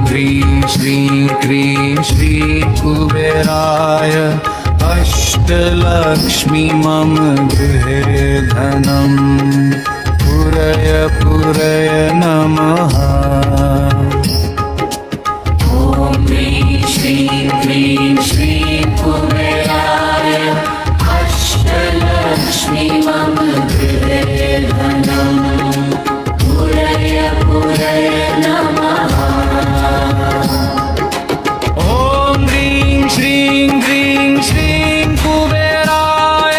ह्रीं श्रीं क्रीं श्री कुबेराय अष्टलक्ष्मी मम गृहे धनम् पुरय पुरय नमः। ॐ ह्रीं श्रीं क्रीं श्री कुबेराय अष्टलक्ष्मी मम गृहे धनम् पुरय पुरय नमः। ॐ ह्रीं श्रीं क्रीं श्रीं कुबेराय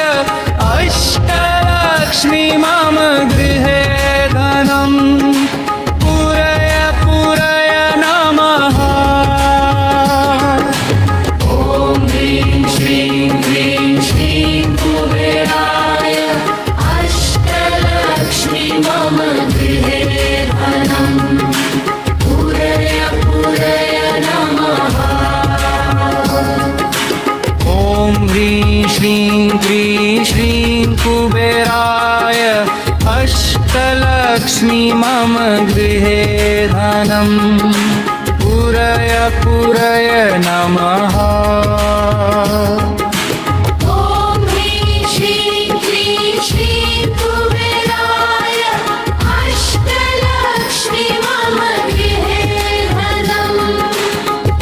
अष्टलक्ष्मी मम गृहे धनम् पुरय पुरय नमः। ॐ ह्रीं श्रीं क्रीं श्रीं कुबेराय अष्टलक्ष्मी मम गृहे धनम् पुरय पुरय नमः। ॐ ह्रीं श्रीं क्रीं श्रीं कुबेराय अष्टलक्ष्मी मम गृहे धनम् पुरय पुरय नमः। ॐ ह्रीं श्रीं क्रीं श्रीं कुबेराय अष्टलक्ष्मी मम गृहे धनम्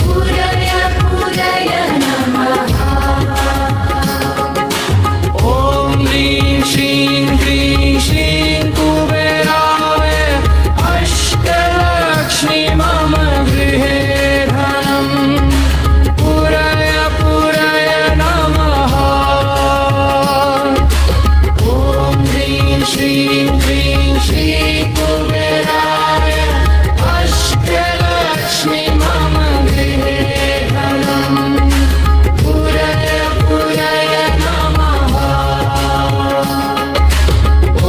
पुरय पुरय नमः। ॐ ह्रीं श्रीं क्रीं श्रीं कुबेराय अष्टलक्ष्मी मम गृहे धनम् पुरय पुरय नमः। ॐ ह्रीं श्रीं क्रीं श्रीं कुबेराय अष्टलक्ष्मी मम गृहे धनम् पुरय पुरय नमः।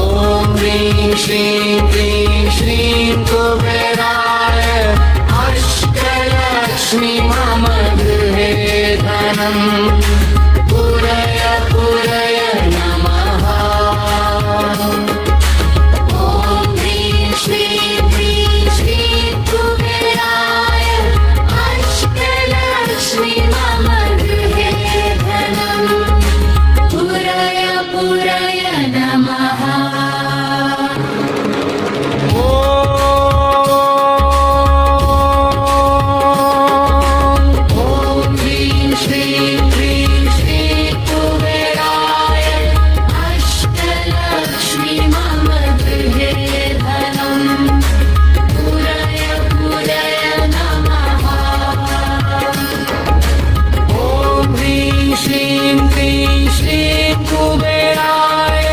ॐ ह्रीं श्रीं क्रीं श्रीं कुबेराय अष्टलक्ष्मी मम गृहे धनम् पुरय पुरय नमः। ॐ ह्रीं श्रीं क्रीं श्रीं कुबेराय अष्टलक्ष्मी मम गृहे धनम् पुरय पुरय नमः। ॐ ह्रीं श्रीं क्रीं श्रीं कुबेराय अष्टलक्ष्मी मम गृहे धनम् पुरय पुरय नमः। ॐ ह्रीं श्रीं क्रीं श्रीं कुबेराय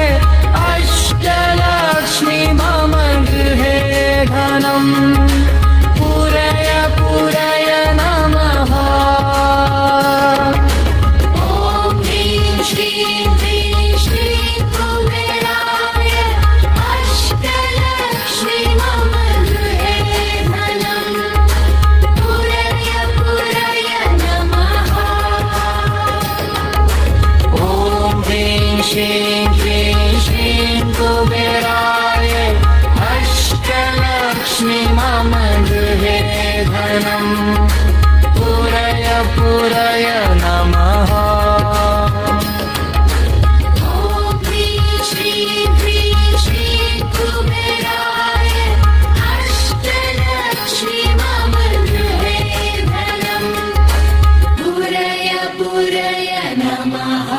अष्टलक्ष्मी मम गृहे धनम् पुरय पुरय नमः। ॐ ह्रीं श्रीं क्रीं श्रीं कुबेराय अष्टलक्ष्मी मम गृहे धनम् पुरय पुरय नमः। ॐ ह्रीं श्रीं क्रीं श्रीं कुबेराय अष्टलक्ष्मी मम गृहे धनम् पुरय पुरय नमः। ॐ ह्रीं श्रीं क्रीं श्रीं कुबेराय अष्टलक्ष्मी मम गृहे धनम् पुरय पुरय नमः।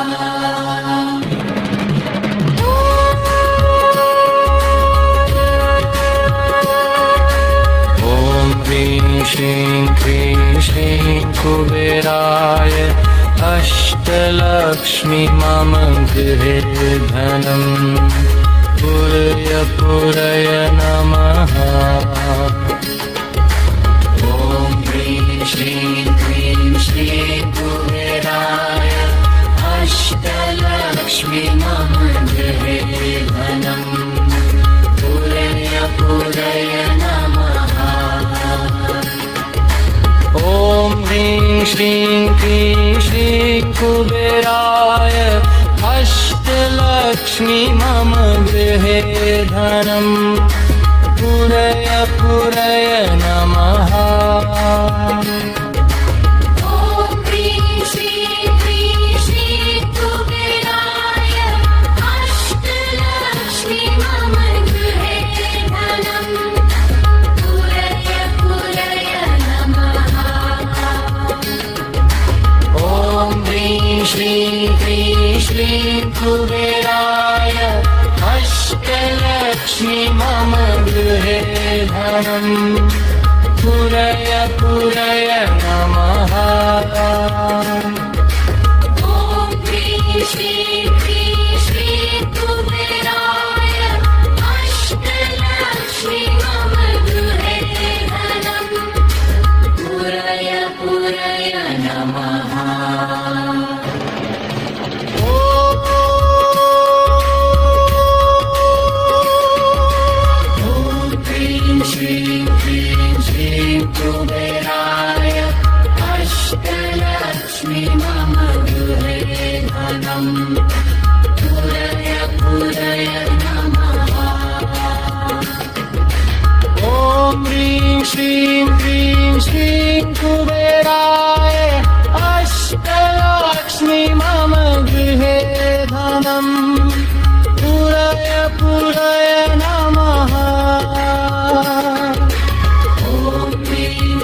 ॐ ह्रीं श्रीं क्रीं श्रीं कुबेराय अष्टलक्ष्मी मम गृहे धनम् पुरय पुरय नमः। ॐ ह्रीं श्रीं क्रीं श्रीं कुबेराय अष्टलक्ष्मी मम गृहे धनम् पुरय पुरय नमः। ॐ ह्रीं श्रीं क्रीं श्रीं कुबेराय अष्टलक्ष्मी मम गृहे धनम् पुरय पुरय नमः। कुबेराय अष्टलक्ष्मी मम गृहे धनम् पुरय पुरय नमः ॐ ह्रीं श्रीं क्रीं श्रीं कुबेराय अष्टलक्ष्मी मम गृहे धनम् पुरय पुरय नमः श्रीं क्रीं श्रीं कुबेराय अष्टलक्ष्मी मम गृहे धनम् पुरय पुरय नमः ॐ ह्रीं श्रीं क्रीं श्रीं कुबेराय अष्टलक्ष्मी मम गृहे धनम् पुरय पुरय नमः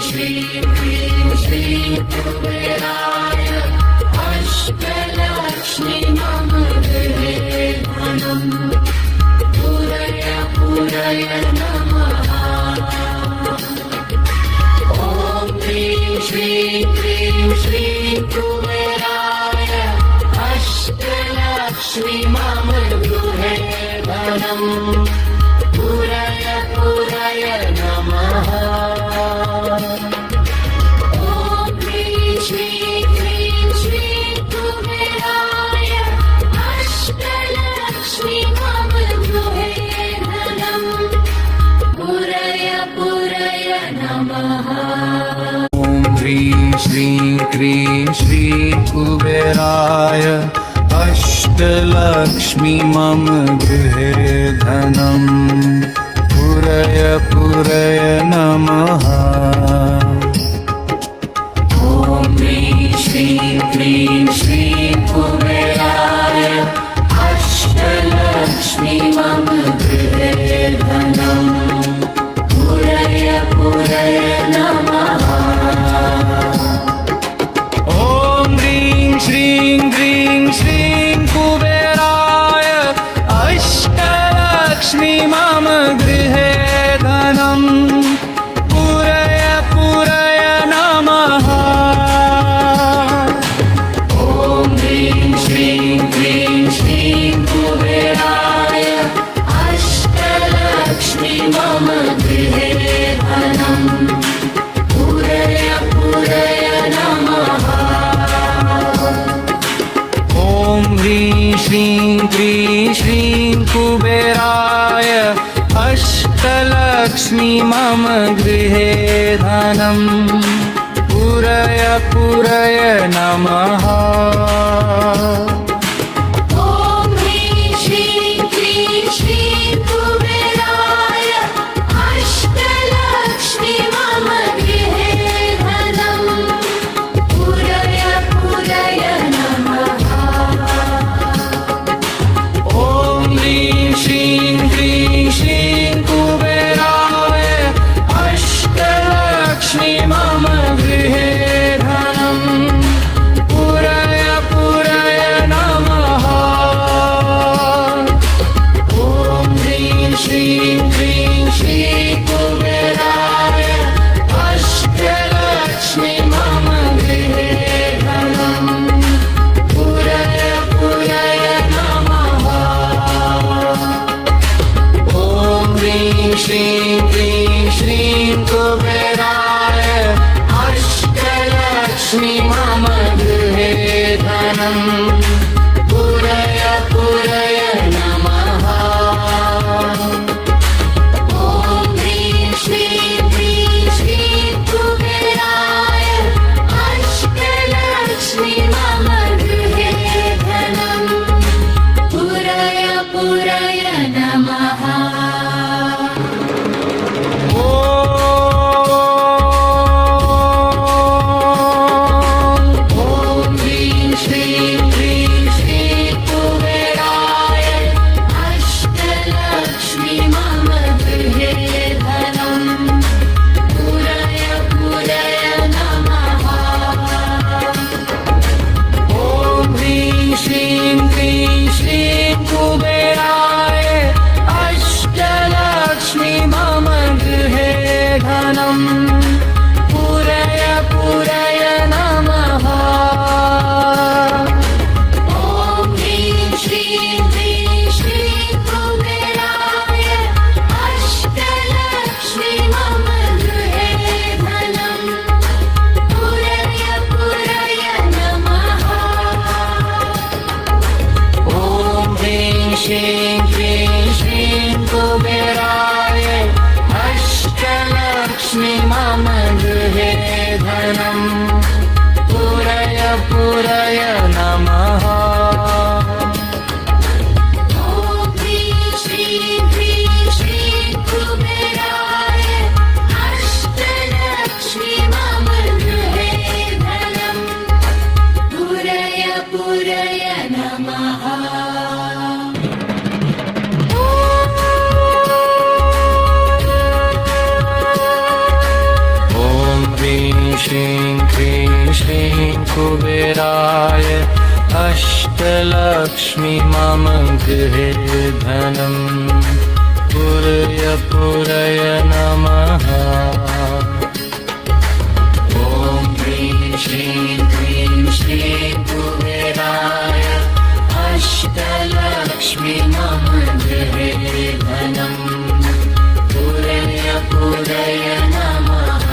श्रीं क्रीं श्रीं कुबेराय अष्टलक्ष्मी मम गृहे धनम् पुरय पुरय नमः ॐ ह्रीं श्रीं क्रीं श्रीं कुबेराय अष्टलक्ष्मी मम गृहे धनम् पुरय पुरय नमः श्रीं क्रीं श्रीं कुबेराय अष्टलक्ष्मी मम गृहे धनम् पुरय पुरय नमः ॐ ह्रीं श्रीं क्रीं श्रीं कुबेराय अष्टलक्ष्मी मम गृहे धनम् पुरय पुरय नमः श्रीं क्रीं श्रीं कुबेराय अष्टलक्ष्मी मम गृहे धनम् पुरय पुरय नमः ॐ ह्रीं श्रीं क्रीं श्रीं कुबेराय अष्टलक्ष्मी मम गृहे धनम् पुरय पुरय नमः श्रीं क्रीं श्रीं कुबेराय अष्टलक्ष्मी मम गृहे धनम् पुरय पुरय नमः ॐ ह्रीं श्रीं क्रीं श्रीं कुबेराय अष्टलक्ष्मी मम गृहे धनम् पुरय पुरय नमः ॐ ह्रीं श्रीं क्रीं श्रीं कुबेराय अष्टलक्ष्मी मम गृहे धनम् पुरय पुरय नमः ॐ ह्रीं श्रीं क्रीं श्रीं कुबेराय अष्टलक्ष्मी मम गृहे धनम् पुरय पुरय नमः ॐ ह्रीं श्रीं क्रीं श्रीं कुबेराय अष्टलक्ष्मी मम गृहे धनम् पुरय पुरय नमः ॐ ह्रीं श्रीं क्रीं श्रीं कुबेराय अष्टलक्ष्मी मम गृहे धनम् पुरय पुरय नमः ॐ ह्रीं श्रीं क्रीं श्रीं कुबेराय अष्टलक्ष्मी मम गृहे धनम् पुरय पुरय नमः ॐ ह्रीं श्रीं क्रीं श्रीं क्रीं श्रीं कुबेराय अष्टलक्ष्मी मम गृहे धनं पूरय पूरय नमः ॐ ह्रीं श्रीं क्रीं श्रीं कुबेराय अष्टलक्ष्मी मम गृहे धनं पूरय पूरय नमः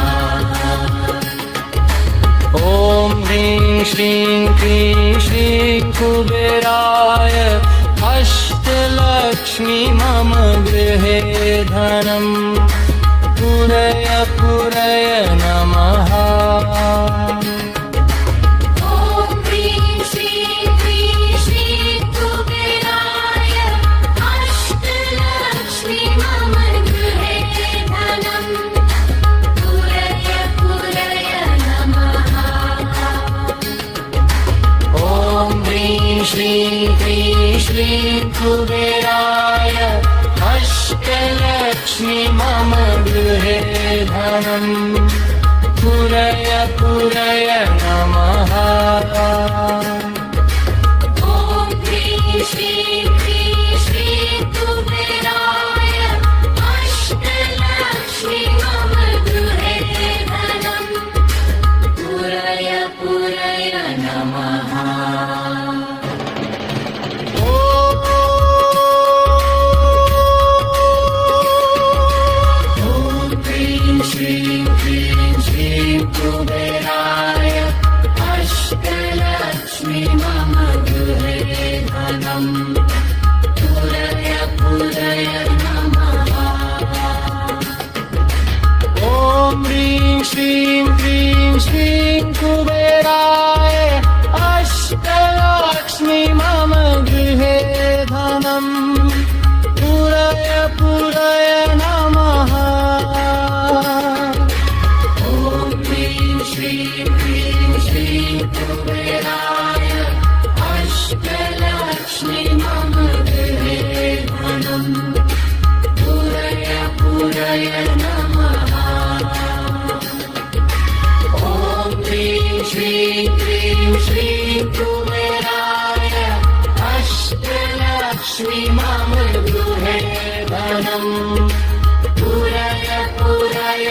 ॐ ह्रीं श्रीं क्रीं श्रीं कुबेराय अष्टलक्ष्मी मम गृहे धनं पूरय पूरय नमः ॐ ह्रीं श्रीं क्रीं श्रीं कुबेराय अष्टलक्ष्मी मम गृहे धनं पूरय पूरय नमः ॐ ह्रीं श्रीं क्रीं श्रीं कुबेराय अष्टलक्ष्मी मम गृहे धनं पूरय पूरय नमः ॐ ह्रीं श्रीं क्रीं श्रीं कुबेराय अष्टलक्ष्मी मम गृहे धनं पूरय पूरय नमः ॐ ह्रीं श्रीं क्रीं श्रीं कुबेराय अष्टलक्ष्मी मम गृहे धनं पूरय पूरय नमः ॐ ह्रीं श्रीं क्रीं श्रीं कुबेराय अष्टलक्ष्मी मम गृहे धनं पूरय पूरय नमः ॐ ह्रीं श्रीं क्रीं श्रीं कुबेराय अष्टलक्ष्मी मम गृहे धनं पूरय पूरय नमः ॐ ह्रीं श्रीं क्रीं श्रीं कुबेराय अष्टलक्ष्मी मम गृहे धनं पूरय पूरय